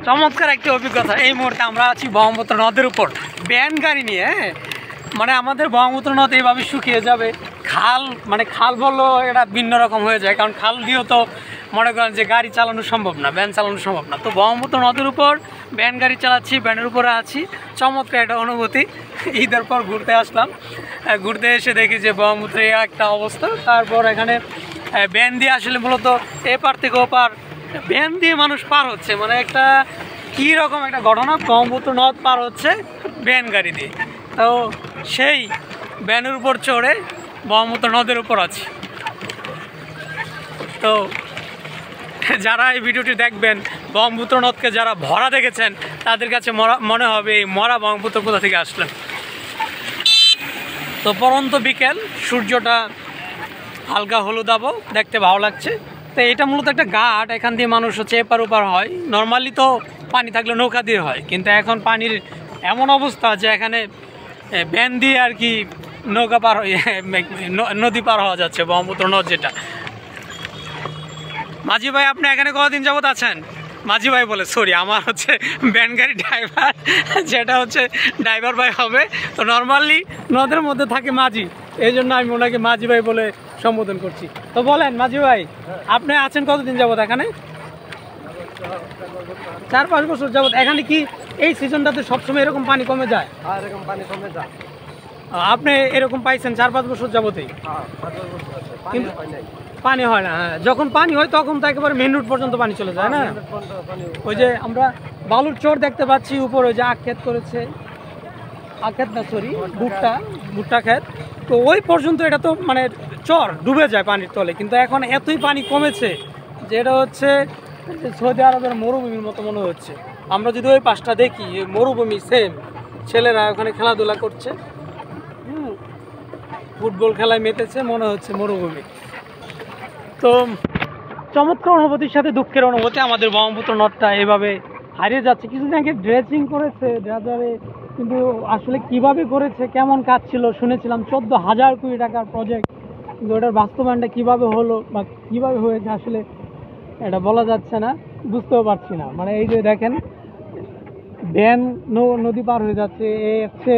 চমৎকার একটি অভিজ্ঞতা। এই মুহূর্তে আমরা আছি ব্রহ্মপুত্র নদের উপর ভ্যান গাড়ি নিয়ে। মানে আমাদের ব্রহ্মপুত্র নদ এইভাবে শুকিয়ে যাবে, খাল মানে খাল বললেও এটা ভিন্ন রকম হয়ে যায়, কারণ খাল দিয়েও তো মনে করেন যে গাড়ি চালানো সম্ভব না, ভ্যান চালানো সম্ভব না। তো ব্রহ্মপুত্র নদের উপর ভ্যান গাড়ি চালাচ্ছি, ভ্যানের উপরে আছি, চমৎকার একটা অনুভূতি। ঈদের পর ঘুরতে আসলাম, ঘুরতে এসে দেখি যে ব্রহ্মপুত্রে একটা অবস্থা। তারপর এখানে ভ্যান দিয়ে আসলে মূলত এপার থেকে ওপার ভ্যান দিয়ে মানুষ পার হচ্ছে, মানে একটা কী রকম একটা ঘটনা, ব্রহ্মপুত্র নদ পার হচ্ছে ভ্যান গাড়ি দিয়ে। তো সেই ভ্যানের উপর চড়ে ব্রহ্মপুত্র নদের উপর আছি। তো যারা এই ভিডিওটি দেখবেন, ব্রহ্মপুত্র নদকে যারা ভরা দেখেছেন, তাদের কাছে মনে হবে এই মরা ব্রহ্মপুত্র কোথা থেকে আসলেন। তো পরন্ত বিকেল, সূর্যটা হালকা হলুদাবো, দেখতে ভালো লাগছে। তো এটা মূলত একটা ঘাট, এখান দিয়ে মানুষ হচ্ছে এপার ওপার হয়। নর্মালি তো পানি থাকলে নৌকা দিয়ে হয়, কিন্তু এখন পানির এমন অবস্থা যে এখানে ভ্যান দিয়ে আর কি নৌকা পার হয়ে নদী পার হওয়া যাচ্ছে, ব্রহ্মপুত্র নদ যেটা। মাঝি ভাই, আপনি এখানে কতদিন যাবত আছেন? মাঝি ভাই বলে, সরি, আমার হচ্ছে ভ্যান গাড়ি ড্রাইভার, যেটা হচ্ছে ড্রাইভার ভাই হবে। তো নর্মালি নদের মধ্যে থাকে মাঝি, এই জন্য আমি ওনাকে মাঝি ভাই বলে সম্বোধন করছি। তো বলেন মাঝি ভাই, আপনি আছেন কতদিন যাবত এখানে? 4-5 বছর যাবত। এখানে কি এই সিজনটাতে সবসময় এরকম পানি কমে যায়? এরকম পানি কমে যায়। আপনি এরকম পাইছেন 4-5 বছর যাবতেই? কিন্তু পানি হয় না। হ্যাঁ, যখন পানি হয় তখন তো একেবারে মেন রুট পর্যন্ত পানি চলে যায় না? ওই যে আমরা বালুর চর দেখতে পাচ্ছি উপরে, ওই যে আখ ক্ষেত করেছে, আখ ক্ষেত না সরি, ভুট্টা ক্ষেত। তো ওই পর্যন্ত এটা তো মানে চর ডুবে যায় পানির তলে। কিন্তু এখন এতই পানি কমেছে যে এটা হচ্ছে সৌদি আরবের মরুভূমির মতো মনে হচ্ছে। আমরা যদি ওই পাশটা দেখি, মরুভূমি সেম, ছেলেরা ওখানে খেলাধুলা করছে, ফুটবল খেলায় মেতেছে, মনে হচ্ছে মরুভূমি। তো চমৎকার অনুভূতির সাথে দুঃখের অনুভূতি, আমাদের ব্রহ্মপুত্র নদটা এভাবে হারিয়ে যাচ্ছে। কিছুদিন আগে ড্রেজিং করেছে ড্রেজারে, কিন্তু আসলে কিভাবে করেছে, কেমন কাজ ছিল শুনেছিলাম 14,000 কোটি টাকার প্রজেক্ট, কিন্তু ওটার বাস্তবায়নটা কিভাবে হলো বা কিভাবে হয়েছে আসলে এটা বলা যাচ্ছে না, বুঝতেও পারছি না। মানে এই যে দেখেন ভ্যান নদী পার হয়ে যাচ্ছে, এই হচ্ছে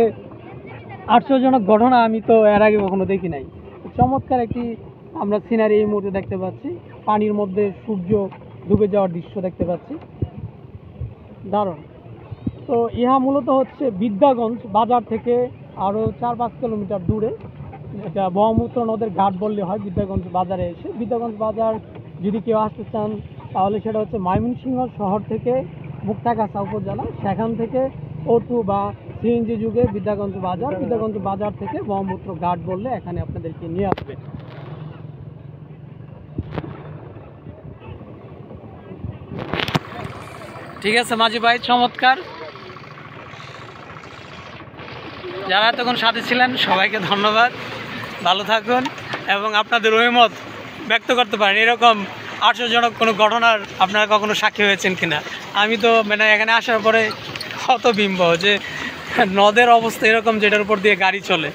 আশ্চর্যজনক ঘটনা, আমি তো এর আগে কখনো দেখি নাই। চমৎকার একটি আমরা সিনারি এই মুহূর্তে দেখতে পাচ্ছি, পানির মধ্যে সূর্য ডুবে যাওয়ার দৃশ্য দেখতে পাচ্ছি, দারুণ। তো ইহা মূলত হচ্ছে বিদ্যাগঞ্জ বাজার থেকে আরও 4-5 কিলোমিটার দূরে, এটা ব্রহ্মপুত্র নদের ঘাট বললে হয়। বিদ্যাগঞ্জ বাজারে এসে, বিদ্যাগঞ্জ বাজার যদি কেউ আসতে চান তাহলে সেটা হচ্ছে ময়মনসিংহ শহর থেকে মুক্তাগাছা উপজেলা, সেখান থেকে অটো বা সিএনজি যুগে বিদ্যাগঞ্জ বাজার থেকে ব্রহ্মপুত্র ঘাট বললে এখানে আপনাদেরকে নিয়ে আসবে। ঠিক আছে মাঝি ভাই, চমৎকার। যারা এতক্ষণ সাথে ছিলেন সবাইকে ধন্যবাদ, ভালো থাকুন এবং আপনাদের অভিমত ব্যক্ত করতে পারেন। এরকম আশ্চর্যজনক কোনো ঘটনার আপনারা কখনো সাক্ষী হয়েছেন কিনা? আমি তো মানে এখানে আসার পরে হতবিম্ব যে নদের অবস্থা এরকম, যেটার উপর দিয়ে গাড়ি চলে।